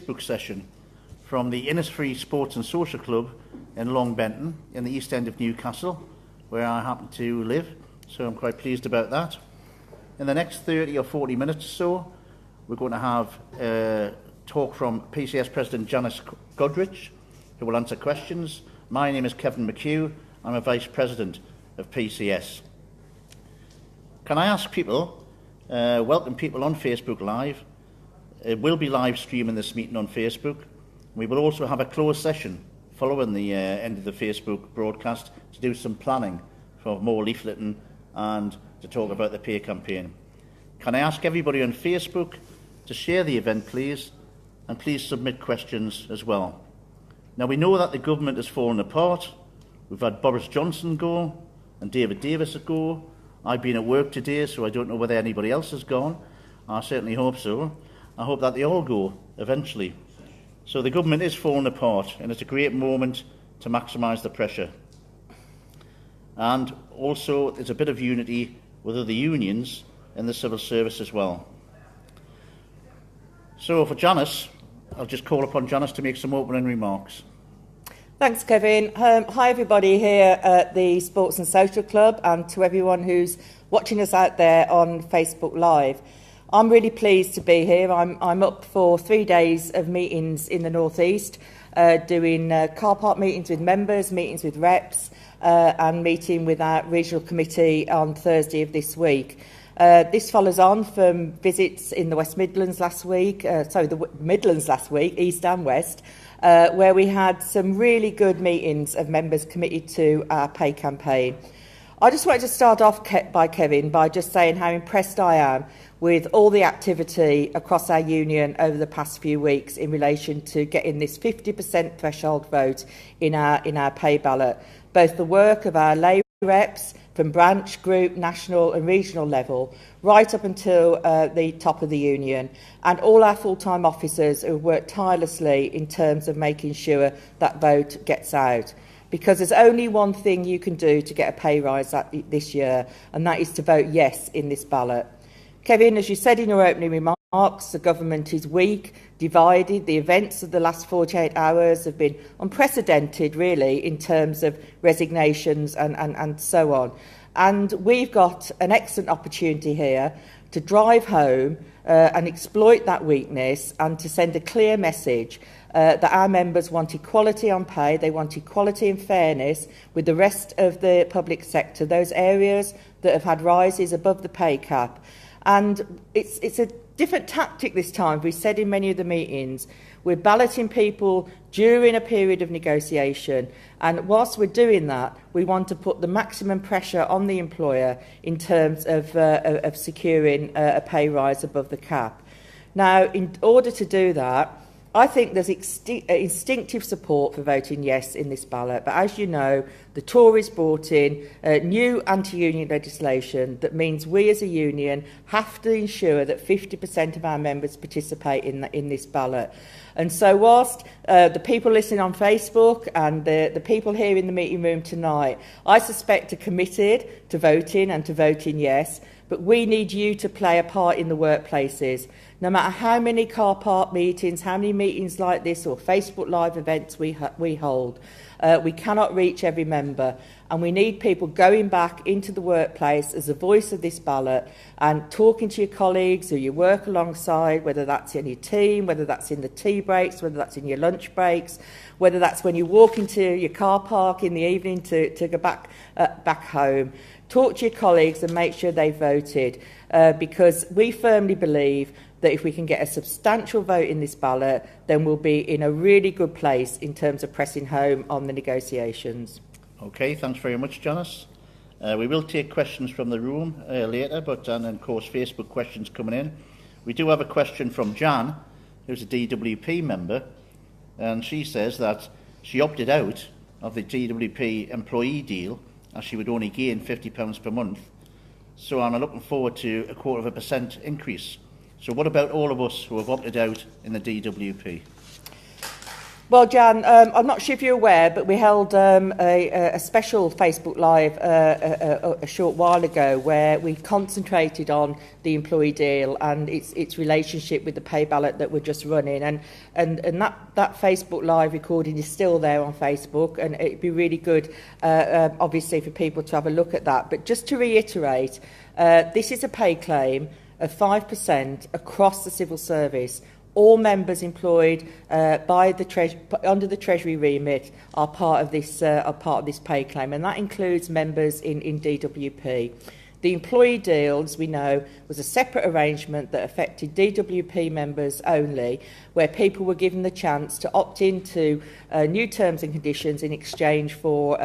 Facebook session from the Innisfree Sports and Social Club in Long Benton in the East End of Newcastle, where I happen to live, so I'm quite pleased about that. In the next 30 or 40 minutes or so, we're going to have a talk from PCS President Janice Godrich, who will answer questions. My name is Kevin McHugh. I'm a Vice President of PCS. Can I ask people, welcome people on Facebook Live. It will be live streaming this meeting on Facebook. We will also have a closed session following the end of the Facebook broadcast to do some planning for more leafleting and to talk about the pay campaign. Can I ask everybody on Facebook to share the event, please, and please submit questions as well. Now, we know that the government has fallen apart. We've had Boris Johnson go and David Davis go. I've been at work today, so I don't know whether anybody else has gone. I certainly hope so. I hope that they all go eventually. So the government is falling apart, and it's a great moment to maximise the pressure. And also, there's a bit of unity with other unions in the civil service as well. So for Janice, I'll just call upon Janice to make some opening remarks. Thanks, Kevin. Hi, everybody here at the Sports and Social Club, and to everyone who's watching us out there on Facebook Live. I'm really pleased to be here. I'm up for 3 days of meetings in the North East, doing car park meetings with members, meetings with reps, and meeting with our regional committee on Thursday of this week. This follows on from visits in the West Midlands last week, the Midlands last week, East and West, where we had some really good meetings of members committed to our pay campaign. I just wanted to start off, Kevin, by just saying how impressed I am with all the activity across our union over the past few weeks in relation to getting this 50% threshold vote in our pay ballot. Both the work of our lay reps from branch, group, national and regional level, right up until the top of the union, and all our full-time officers who work tirelessly in terms of making sure that vote gets out. Because there's only one thing you can do to get a pay rise this year, and that is to vote yes in this ballot. Kevin, as you said in your opening remarks, the government is weak, divided. The events of the last 48 hours have been unprecedented, really, in terms of resignations and so on. And we've got an excellent opportunity here to drive home and exploit that weakness and to send a clear message that our members want equality on pay, they want equality and fairness with the rest of the public sector, those areas that have had rises above the pay cap. And it's a different tactic this time. We've said in many of the meetings, we're balloting people during a period of negotiation. And whilst we're doing that, we want to put the maximum pressure on the employer in terms of securing a pay rise above the cap. Now, in order to do that, I think there's instinctive support for voting yes in this ballot. But as you know, the Tories brought in new anti-union legislation that means we as a union have to ensure that 50% of our members participate in this ballot. And so whilst the people listening on Facebook and the people here in the meeting room tonight, I suspect are committed to voting and to voting yes, but we need you to play a part in the workplaces. No matter how many car park meetings, how many meetings like this or Facebook Live events we hold, we cannot reach every member. And we need people going back into the workplace as a voice of this ballot and talking to your colleagues who you work alongside, whether that's in your team, whether that's in the tea breaks, whether that's in your lunch breaks, whether that's when you walk into your car park in the evening to go back home. Talk to your colleagues and make sure they voted, because we firmly believe that if we can get a substantial vote in this ballot, then we'll be in a really good place in terms of pressing home on the negotiations. Okay, thanks very much, Janice. We will take questions from the room later, and of course Facebook questions coming in. We do have a question from Jan, who's a DWP member, and she says that she opted out of the DWP employee deal as she would only gain £50 per month. So I'm looking forward to a 0.25% increase. So what about all of us who have opted out in the DWP? Well, Jan, I'm not sure if you're aware, but we held a special Facebook Live a short while ago where we concentrated on the employee deal and its relationship with the pay ballot that we're just running. And that Facebook Live recording is still there on Facebook, and it'd be really good, obviously, for people to have a look at that. But just to reiterate, this is a pay claim of 5% across the civil service. All members employed under the Treasury remit are part of this pay claim, and that includes members in DWP. The employee deal, as we know, was a separate arrangement that affected DWP members only, where people were given the chance to opt into new terms and conditions in exchange for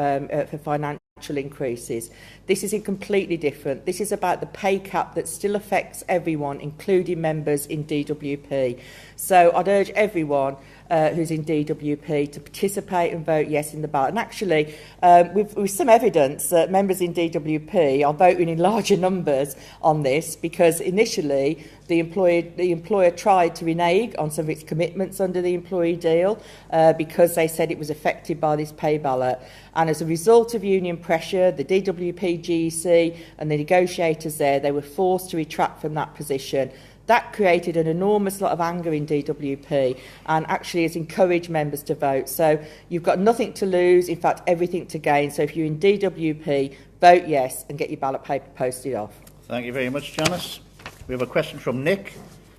financial increases. This is completely different. This is about the pay cap that still affects everyone, including members in DWP. So I'd urge everyone who's in DWP to participate and vote yes in the ballot. And actually, with some evidence that members in DWP are voting in larger numbers on this, because initially the employer tried to renege on some of its commitments under the employee deal because they said it was affected by this pay ballot. And as a result of union pressure, the DWP, GEC and the negotiators there, they were forced to retract from that position. That created an enormous lot of anger in DWP and actually has encouraged members to vote. So you've got nothing to lose, in fact, everything to gain. So if you're in DWP, vote yes and get your ballot paper posted off. Thank you very much, Janice. We have a question from Nick.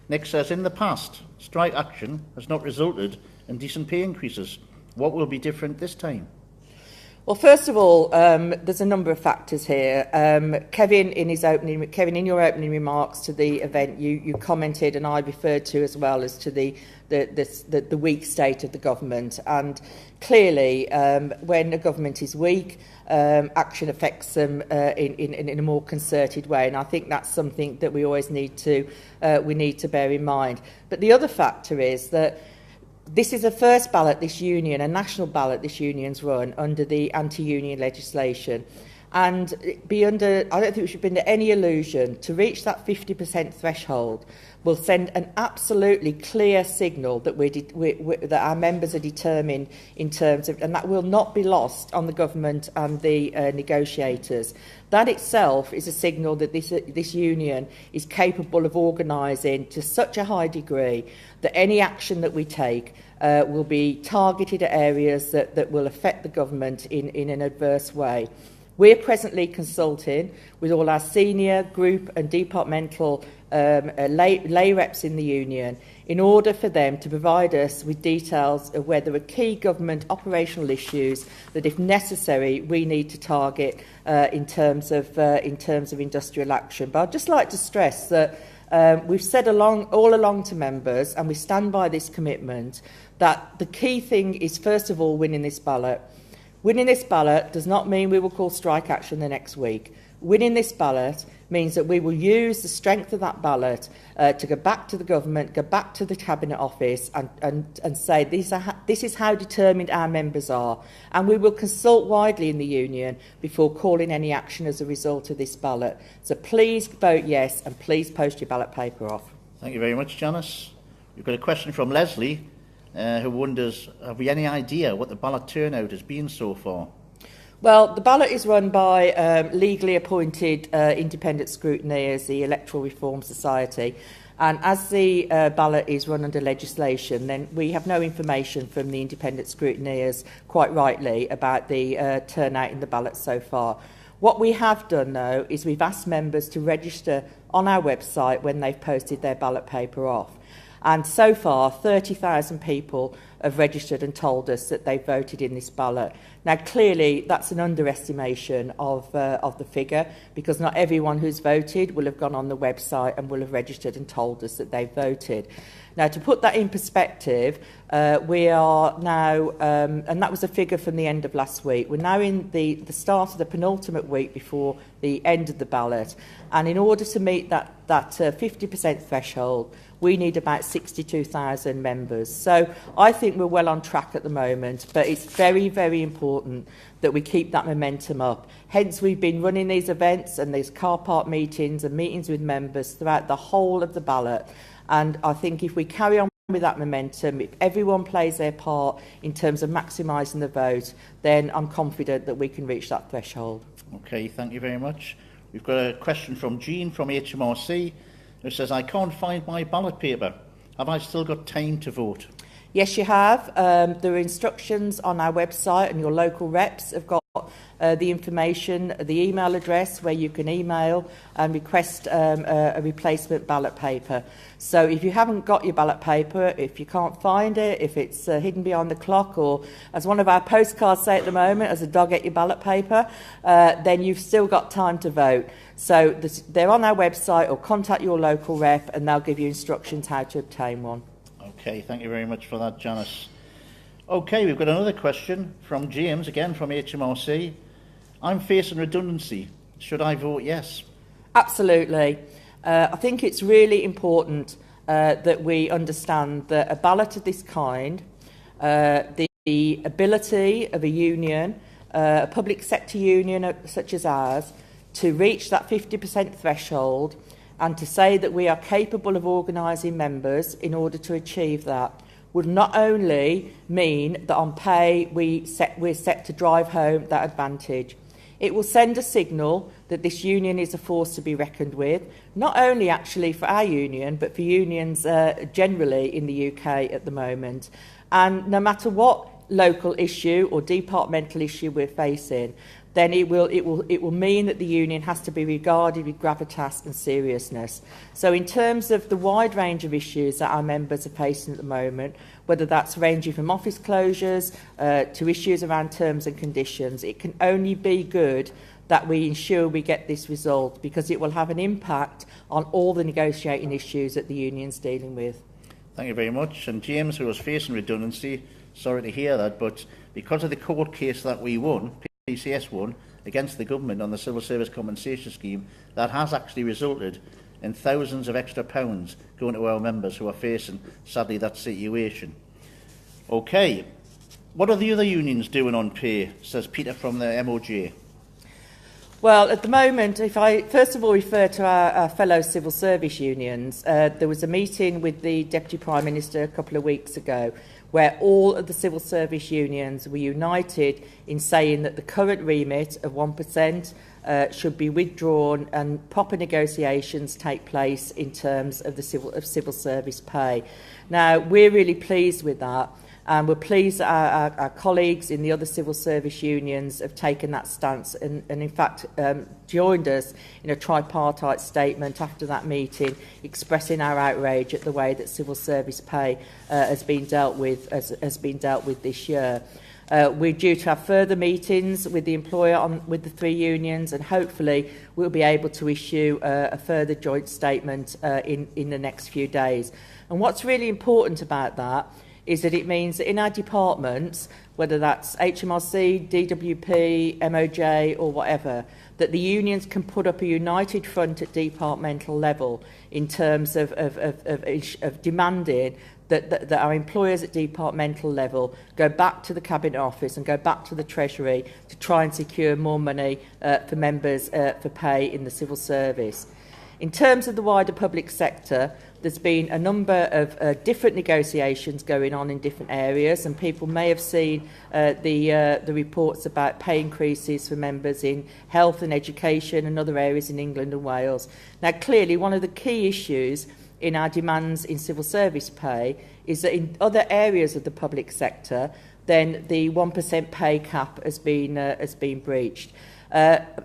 Nick says, in the past, strike action has not resulted in decent pay increases. What will be different this time? Well, first of all, there's a number of factors here. Kevin, in your opening remarks to the event, you commented, and I referred to as well, as to the weak state of the government. And clearly, when a government is weak, action affects them in a more concerted way. And I think that's something that we always need to bear in mind. But the other factor is that this is the first ballot this union, a national ballot this union's run under the anti-union legislation. And I don't think we should be under any illusion to reach that 50% threshold will send an absolutely clear signal that that our members are determined in terms of, and that will not be lost on the government and the negotiators. That itself is a signal that this union is capable of organising to such a high degree that any action that we take will be targeted at areas that will affect the government in an adverse way. We're presently consulting with all our senior, group and departmental lay reps in the union in order for them to provide us with details of where there are key government operational issues that, if necessary, we need to target in terms of industrial action. But I'd just like to stress that we've said all along to members, and we stand by this commitment, that the key thing is, first of all, winning this ballot. Winning this ballot does not mean we will call strike action the next week. Winning this ballot means that we will use the strength of that ballot to go back to the government, go back to the Cabinet Office and say this is how determined our members are. And we will consult widely in the union before calling any action as a result of this ballot. So please vote yes and please post your ballot paper off. Thank you very much, Janice. We've got a question from Leslie who wonders, have we any idea what the ballot turnout has been so far? Well, the ballot is run by legally appointed independent scrutineers, the Electoral Reform Society. And as the ballot is run under legislation, then we have no information from the independent scrutineers, quite rightly, about the turnout in the ballot so far. What we have done, though, is we've asked members to register on our website when they've posted their ballot paper off. And so far, 30,000 people have registered and told us that they voted in this ballot. Now, clearly, that's an underestimation of the figure, because not everyone who's voted will have gone on the website and will have registered and told us that they voted. Now, to put that in perspective, we are now, and that was a figure from the end of last week, we're now in the start of the penultimate week before the end of the ballot. And in order to meet that 50% threshold, we need about 62,000 members. So I think we're well on track at the moment, but it's very, very important that we keep that momentum up. Hence, we've been running these events and these car park meetings and meetings with members throughout the whole of the ballot. And I think if we carry on with that momentum, if everyone plays their part in terms of maximising the vote, then I'm confident that we can reach that threshold. Okay, thank you very much. We've got a question from Jean from HMRC who says, I can't find my ballot paper. Have I still got time to vote? Yes, you have. There are instructions on our website, and your local reps have got the information, the email address where you can email and request a replacement ballot paper. So if you haven't got your ballot paper, if you can't find it, if it's hidden behind the clock, or as one of our postcards say at the moment, as a dog ate your ballot paper, then you've still got time to vote. So they're on our website, or contact your local rep and they'll give you instructions how to obtain one. Okay, thank you very much for that, Janice. Okay, we've got another question from James, again from HMRC. I'm facing redundancy. Should I vote yes? Absolutely. I think it's really important that we understand that a ballot of this kind, the ability of a union, a public sector union such as ours, to reach that 50% threshold and to say that we are capable of organising members in order to achieve that would not only mean that on pay we're set to drive home that advantage. It will send a signal that this union is a force to be reckoned with, not only actually for our union, but for unions generally in the UK at the moment. And no matter what local issue or departmental issue we're facing, then it will mean that the union has to be regarded with gravitas and seriousness. So in terms of the wide range of issues that our members are facing at the moment, whether that's ranging from office closures to issues around terms and conditions, it can only be good that we ensure we get this result, because it will have an impact on all the negotiating issues that the union's dealing with. Thank you very much. And James, who was facing redundancy, sorry to hear that, but because of the court case that we won, PCS won, against the government on the Civil Service Compensation Scheme, that has actually resulted in thousands of extra pounds going to our members who are facing, sadly, that situation. Okay, what are the other unions doing on pay, says Peter from the MOJ? Well, at the moment, if I first of all refer to our fellow civil service unions, there was a meeting with the Deputy Prime Minister a couple of weeks ago where all of the civil service unions were united in saying that the current remit of 1% should be withdrawn and proper negotiations take place in terms of the civil service pay. Now, we're really pleased with that. And we're pleased that our colleagues in the other civil service unions have taken that stance and in fact, joined us in a tripartite statement after that meeting, expressing our outrage at the way that civil service pay has been dealt with this year. We're due to have further meetings with the employer with the three unions, and hopefully we'll be able to issue a further joint statement in the next few days. And what's really important about that is that it means that in our departments, whether that's HMRC, DWP, MOJ or whatever, that the unions can put up a united front at departmental level in terms of demanding that our employers at departmental level go back to the Cabinet Office and go back to the Treasury to try and secure more money for members for pay in the civil service. In terms of the wider public sector, there's been a number of different negotiations going on in different areas, and people may have seen the reports about pay increases for members in health and education and other areas in England and Wales. Now, clearly, one of the key issues in our demands in civil service pay is that in other areas of the public sector, then the 1% pay cap has been breached.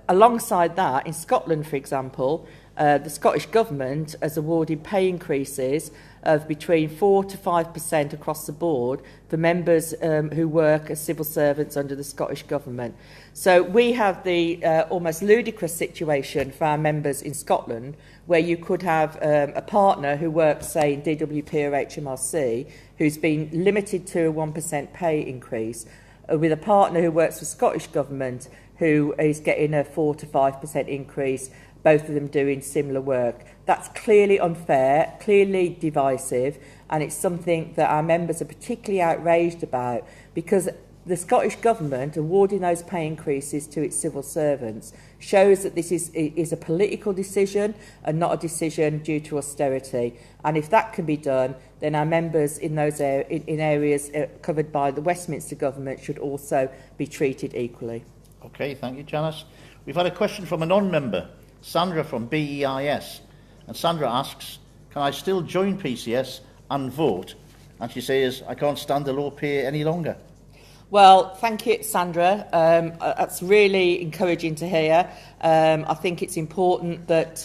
Alongside that, in Scotland, for example, the Scottish Government has awarded pay increases of between 4 to 5% across the board for members who work as civil servants under the Scottish Government. So we have the almost ludicrous situation for our members in Scotland, where you could have a partner who works, say, in DWP or HMRC, who's been limited to a 1% pay increase, with a partner who works for Scottish Government who is getting a 4 to 5% increase, both of them doing similar work. That's clearly unfair, clearly divisive, and it's something that our members are particularly outraged about, because the Scottish Government awarding those pay increases to its civil servants shows that this is a political decision and not a decision due to austerity. And if that can be done, then our members in those in areas covered by the Westminster Government should also be treated equally. Okay, thank you, Janice. We've had a question from a non-member, Sandra from BEIS. And Sandra asks, can I still join PCS and vote? And she says, I can't stand the low pay any longer. Well, thank you, Sandra. That's really encouraging to hear. I think it's important that,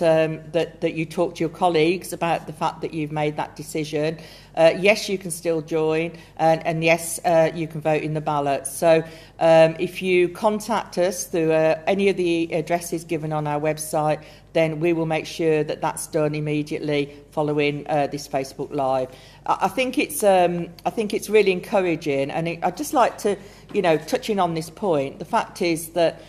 that you talk to your colleagues about the fact that you've made that decision. Yes, you can still join, and yes, you can vote in the ballot. So if you contact us through any of the addresses given on our website, then we will make sure that that's done immediately following this Facebook Live. I think it's really encouraging, and I'd just like to, touching on this point. The fact is that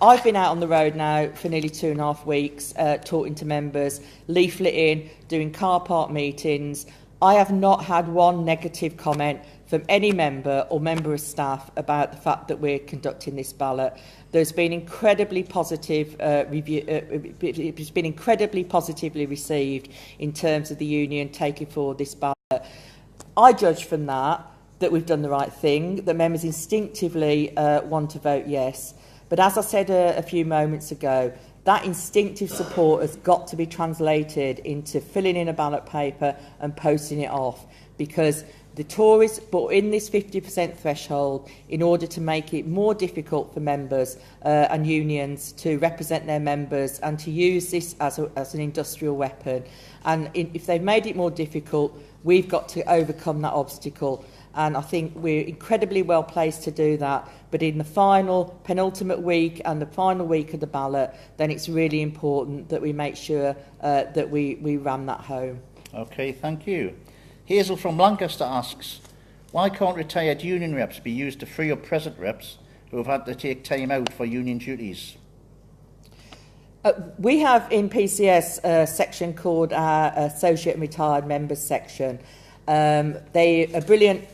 I've been out on the road now for nearly 2.5 weeks, talking to members, leafleting, doing car park meetings. I have not had one negative comment from any member or member of staff about the fact that we're conducting this ballot. There's been incredibly positive it's been incredibly positively received in terms of the union taking forward this ballot. I judge from that we've done the right thing, that members instinctively want to vote yes. But as I said a few moments ago, that instinctive support has got to be translated into filling in a ballot paper and posting it off, because the Tories put in this 50% threshold in order to make it more difficult for members and unions to represent their members and to use this as an industrial weapon. And if they've made it more difficult, we've got to overcome that obstacle. And I think we're incredibly well placed to do that. But in the final, penultimate week and the final week of the ballot, then it's really important that we make sure that we ram that home. Okay, thank you. Hazel from Lancaster asks, why can't retired union reps be used to free up present reps who have had to take time out for union duties? We have in PCS a section called our Associate and Retired Members section. They are a brilliant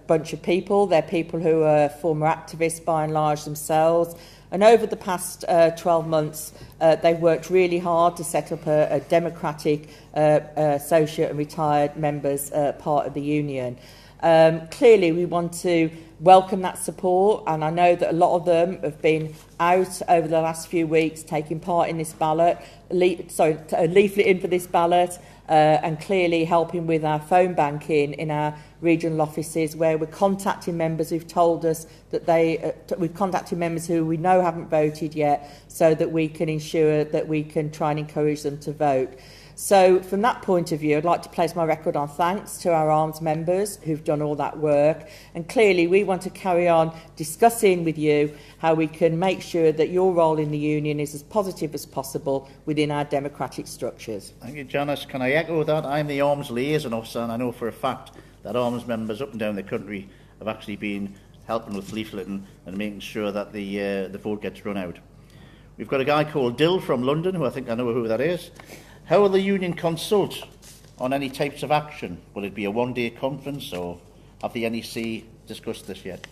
bunch of people. They're people who are former activists by and large themselves. And over the past 12 months, they've worked really hard to set up a democratic associate and retired members part of the union. Clearly, we want to welcome that support, and I know that a lot of them have been out over the last few weeks taking part in this ballot, leafleting for this ballot, and clearly helping with our phone banking in our regional offices, where we're contacting members who've told us that we've contacted members who we know haven't voted yet, so that we can ensure that we can try and encourage them to vote. So from that point of view, I'd like to place my record on thanks to our arms members who've done all that work. And clearly we want to carry on discussing with you how we can make sure that your role in the union is as positive as possible within our democratic structures. Thank you, Janice. Can I echo that? I'm the arms liaison officer, and I know for a fact that arms members up and down the country have actually been helping with leafleting and making sure that the vote gets run out. We've got a guy called Dill from London, who I think I know who that is. How will the union consult on any types of action? Will it be a one-day conference, or have the NEC discussed this yet?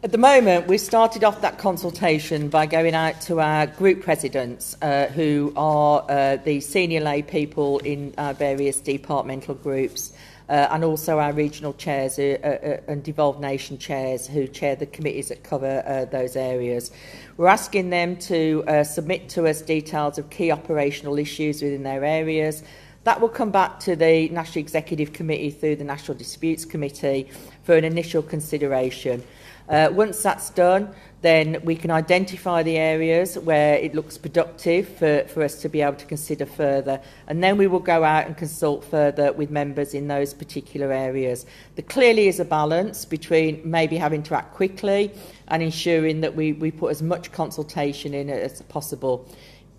At the moment, we've started off that consultation by going out to our group presidents, who are the senior lay people in our various departmental groups, and also our regional chairs and devolved nation chairs who chair the committees that cover those areas. We're asking them to submit to us details of key operational issues within their areas. That will come back to the National Executive Committee through the National Disputes Committee for an initial consideration. Once that's done, then we can identify the areas where it looks productive for us to be able to consider further, and then we will go out and consult further with members in those particular areas. There clearly is a balance between maybe having to act quickly and ensuring that we put as much consultation in as possible.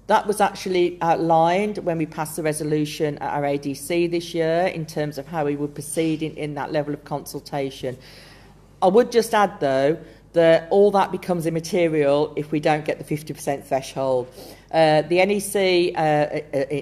That was actually outlined when we passed the resolution at our ADC this year in terms of how we would proceed in that level of consultation. I would just add, though, that all that becomes immaterial if we don't get the 50% threshold. The NEC,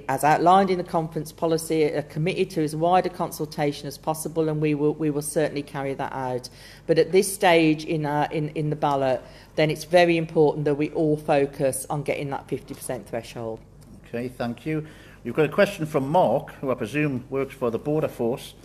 as outlined in the conference policy, are committed to as wide a consultation as possible, and we will certainly carry that out. But at this stage in the ballot, then it's very important that we all focus on getting that 50% threshold. Okay, thank you. We've got a question from Mark, who I presume works for the Border Force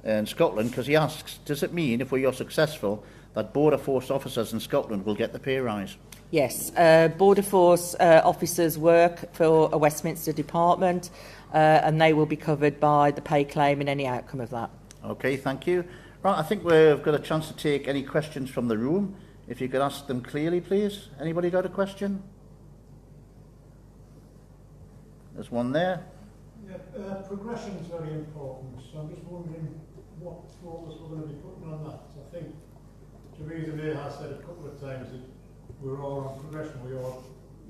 in Scotland, because he asks, does it mean, if we are successful, that Border Force officers in Scotland will get the pay rise? Yes, Border Force officers work for a Westminster department, and they will be covered by the pay claim and any outcome of that. Okay, thank you. Right, I think we've got a chance to take any questions from the room. If you could ask them clearly, please. Anybody got a question? There's one there. Yeah, progression is very important, so I'm just wondering what focus we're going to be putting on that. I think Theresa May has said a couple of times that we're all on progression,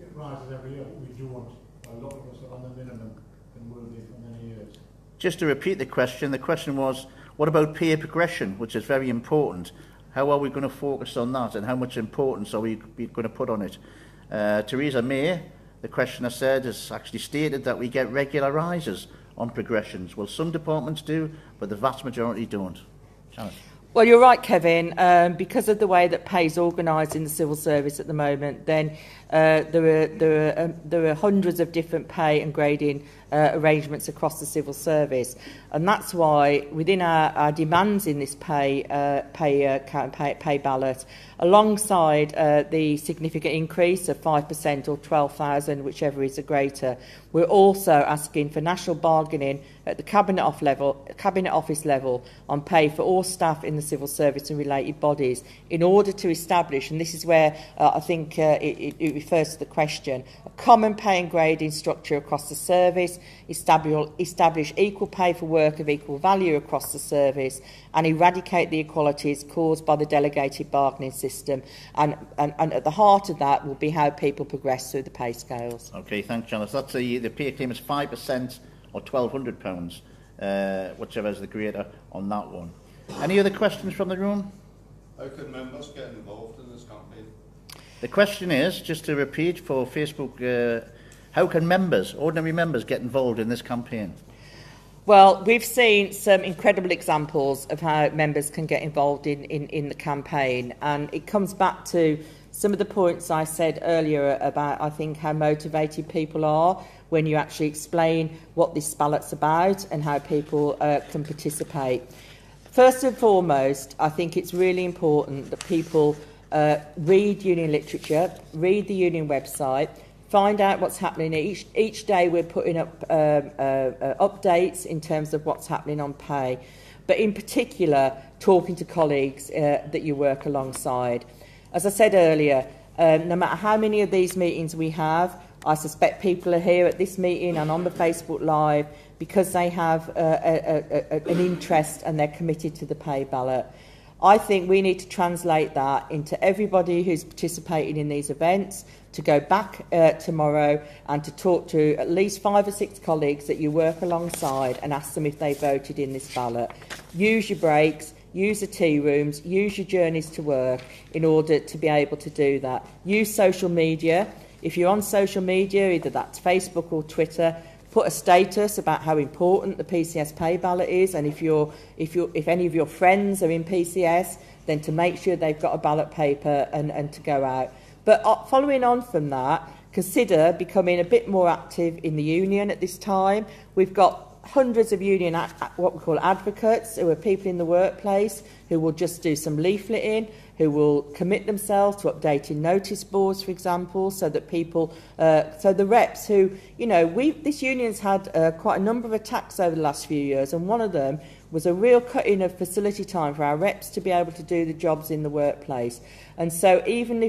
it rises every year, but we don't. A lot of us are on the minimum and will be for many years. Just to repeat the question was, what about pay progression, which is very important? How are we going to focus on that, and how much importance are we going to put on it? Theresa May, the questioner said, has actually stated that we get regular rises on progressions. Well, some departments do, but the vast majority don't. Janet. Well, you're right, Kevin. Because of the way that pay is organised in the civil service at the moment, then there are hundreds of different pay and grading arrangements across the civil service, and that's why within our demands in this pay ballot, alongside the significant increase of 5% or 12,000, whichever is the greater, we're also asking for national bargaining at the Cabinet Office level on pay for all staff in the civil service and related bodies, in order to establish, and this is where I think it refers to the question, a common pay and grading structure across the service, establish equal pay for work of equal value across the service, and eradicate the inequalities caused by the delegated bargaining system. And at the heart of that will be how people progress through the pay scales. Okay, thanks, Janice. That's the pay claim is 5% or £1,200, whichever is the greater on that one. Any other questions from the room? How can members get involved in this campaign? The question is, just to repeat for Facebook, how can members, ordinary members, get involved in this campaign? Well, we've seen some incredible examples of how members can get involved in the campaign, and it comes back to some of the points I said earlier about, I think, how motivated people are when you actually explain what this ballot's about and how people can participate. First and foremost, I think it's really important that people read union literature, read the union website, find out what's happening. Each day we're putting up updates in terms of what's happening on pay, but in particular talking to colleagues that you work alongside. As I said earlier, no matter how many of these meetings we have, I suspect people are here at this meeting and on the Facebook Live because they have an interest and they're committed to the pay ballot. I think we need to translate that into everybody who's participating in these events to go back tomorrow and to talk to at least 5 or 6 colleagues that you work alongside and ask them if they voted in this ballot. Use your breaks, use the tea rooms, use your journeys to work in order to be able to do that. Use social media. If you're on social media, either that's Facebook or Twitter, put a status about how important the PCS pay ballot is, and if any of your friends are in PCS, then to make sure they've got a ballot paper and to go out. But following on from that, consider becoming a bit more active in the union at this time. We've got hundreds of union, what we call advocates, who are people in the workplace who will just do some leafleting, who will commit themselves to updating notice boards, for example, so that people, so the reps who, you know, this union's had quite a number of attacks over the last few years, and one of them was a real cutting of facility time for our reps to be able to do the jobs in the workplace. And so even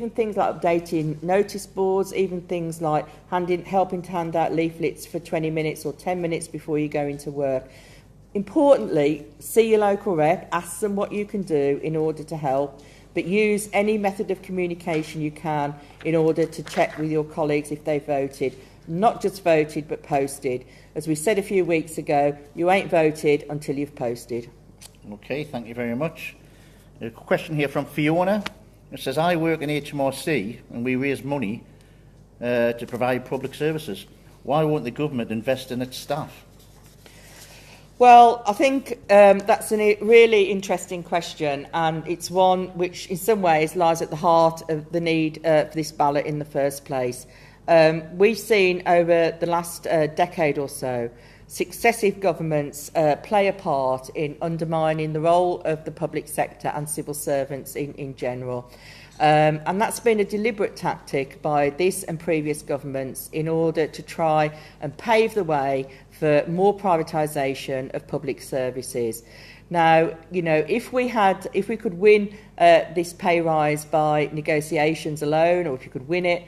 things like updating notice boards, even things like helping to hand out leaflets for 20 minutes or 10 minutes before you go into work. Importantly, see your local rep, ask them what you can do in order to help, but use any method of communication you can in order to check with your colleagues if they voted. Not just voted, but posted. As we said a few weeks ago, you ain't voted until you've posted. Okay, thank you very much. A question here from Fiona. It says, I work in HMRC and we raise money to provide public services. Why won't the government invest in its staff? Well, I think that's a really interesting question, and it's one which in some ways lies at the heart of the need for this ballot in the first place. We've seen over the last decade or so successive governments play a part in undermining the role of the public sector and civil servants in general. And that's been a deliberate tactic by this and previous governments in order to try and pave the way for more privatisation of public services. Now, you know, if we could win this pay rise by negotiations alone, or if you could win it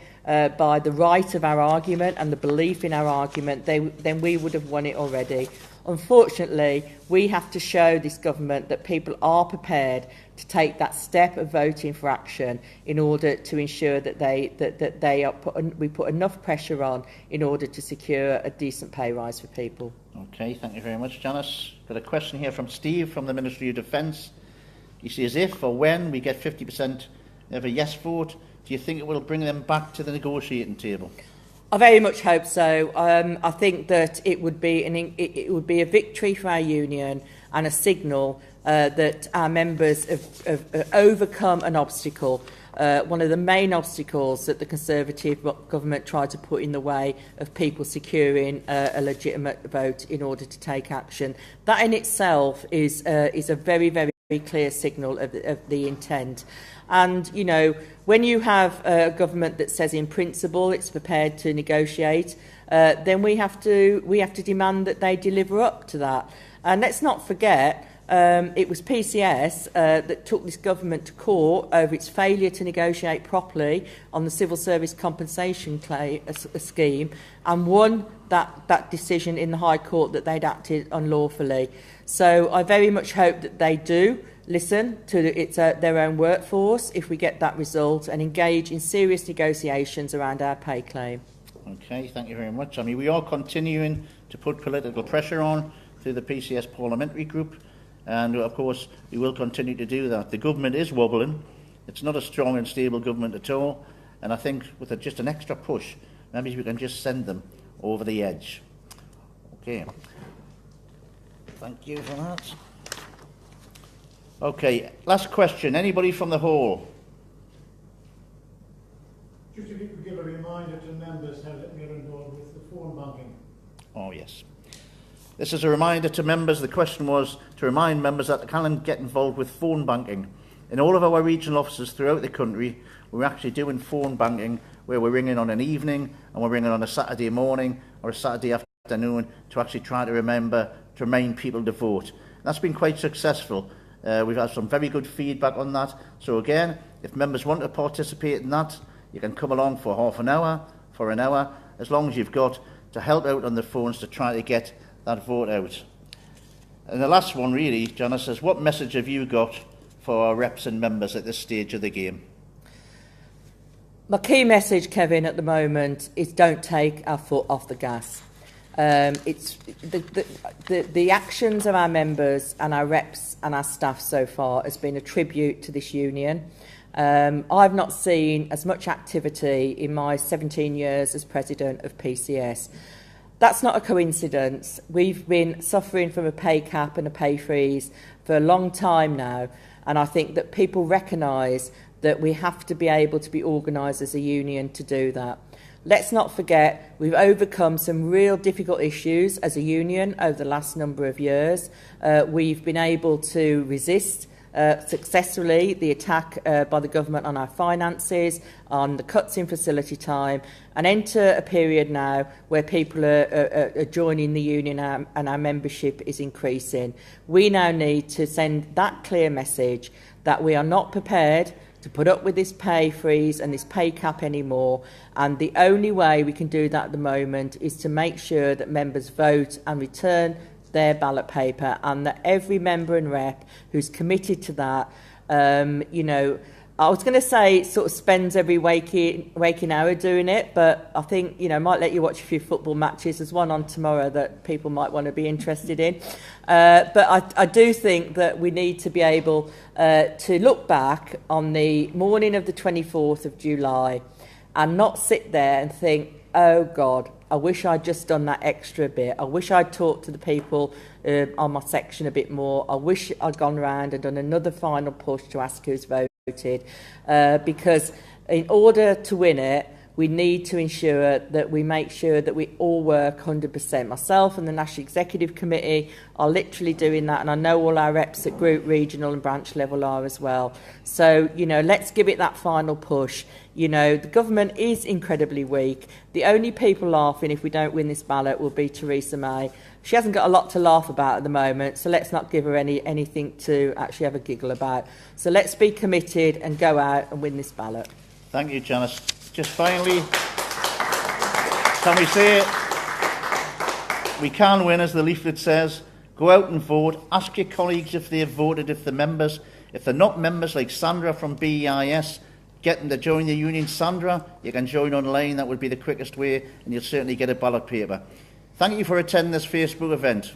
by the right of our argument and the belief in our argument, then we would have won it already. Unfortunately, we have to show this government that people are prepared to take that step of voting for action in order to ensure that we put enough pressure on in order to secure a decent pay rise for people. Okay, thank you very much, Janice. Got a question here from Steve from the Ministry of Defence. He says, if or when we get 50% of a yes vote, do you think it will bring them back to the negotiating table? I very much hope so. I think that it would be a victory for our union and a signal that our members have overcome an obstacle, one of the main obstacles that the Conservative government tried to put in the way of people securing a legitimate vote in order to take action. That in itself is a very, very clear signal of the intent. And, you know, when you have a government that says in principle it's prepared to negotiate, then we have to demand that they deliver up to that. And let's not forget, it was PCS that took this government to court over its failure to negotiate properly on the civil service compensation scheme and won that decision in the High Court that they'd acted unlawfully. So I very much hope that they do listen to their own workforce if we get that result and engage in serious negotiations around our pay claim. Okay, thank you very much. I mean, we are continuing to put political pressure on through the PCS parliamentary group, and of course we will continue to do that. The government is wobbling. It's not a strong and stable government at all, and I think with just an extra push, maybe we can just send them over the edge. Okay, thank you for that. Okay, last question. Anybody from the hall? Just if you could give a reminder to members how to get involved with the phone banking. Oh, yes. This is a reminder to members. The question was to remind members that they can get involved with phone banking. In all of our regional offices throughout the country, we're actually doing phone banking where we're ringing on an evening and we're ringing on a Saturday morning or a Saturday afternoon to actually try to remind people to vote. That's been quite successful. We've had some very good feedback on that. So again, if members want to participate in that, you can come along for half an hour, for an hour, as long as you've got to help out on the phones to try to get that vote out. And the last one really, Janice, says, what message have you got for our reps and members at this stage of the game? My key message, Kevin, at the moment is don't take our foot off the gas. It's the actions of our members and our reps and our staff so far has been a tribute to this union. I've not seen as much activity in my 17 years as president of PCS. That's not a coincidence. We've been suffering from a pay cap and a pay freeze for a long time now, and I think that people recognise that we have to be able to be organised as a union to do that. Let's not forget, we've overcome some real difficult issues as a union over the last number of years. We've been able to resist successfully the attack by the government on our finances, on the cuts in facility time, and enter a period now where people are joining the union and our membership is increasing. We now need to send that clear message that we are not prepared to put up with this pay freeze and this pay cap anymore, and the only way we can do that at the moment is to make sure that members vote and return their ballot paper, and that every member and rep who's committed to that, you know, I was going to say sort of spends every waking hour doing it, but I think, you know, might let you watch a few football matches. There's one on tomorrow that people might want to be interested in. But I do think that we need to be able to look back on the morning of the 24th of July and not sit there and think, oh God, I wish I'd just done that extra bit. I wish I'd talked to the people on my section a bit more. I wish I'd gone around and done another final push to ask who's voted. Because in order to win it, we need to ensure that we make sure that we all work 100%. Myself and the National Executive Committee are literally doing that, and I know all our reps at group, regional and branch level are as well. So, you know, let's give it that final push. You know, the government is incredibly weak. The only people laughing if we don't win this ballot will be Theresa May. She hasn't got a lot to laugh about at the moment, so let's not give her anything to actually have a giggle about. So let's be committed and go out and win this ballot. Thank you, Janice. Just finally, can we say it? We can win, as the leaflet says. Go out and vote. Ask your colleagues if they have voted, if they're members. If they're not members, like Sandra from BEIS, get them to join the union. Sandra, you can join online. That would be the quickest way, and you'll certainly get a ballot paper. Thank you for attending this Facebook event.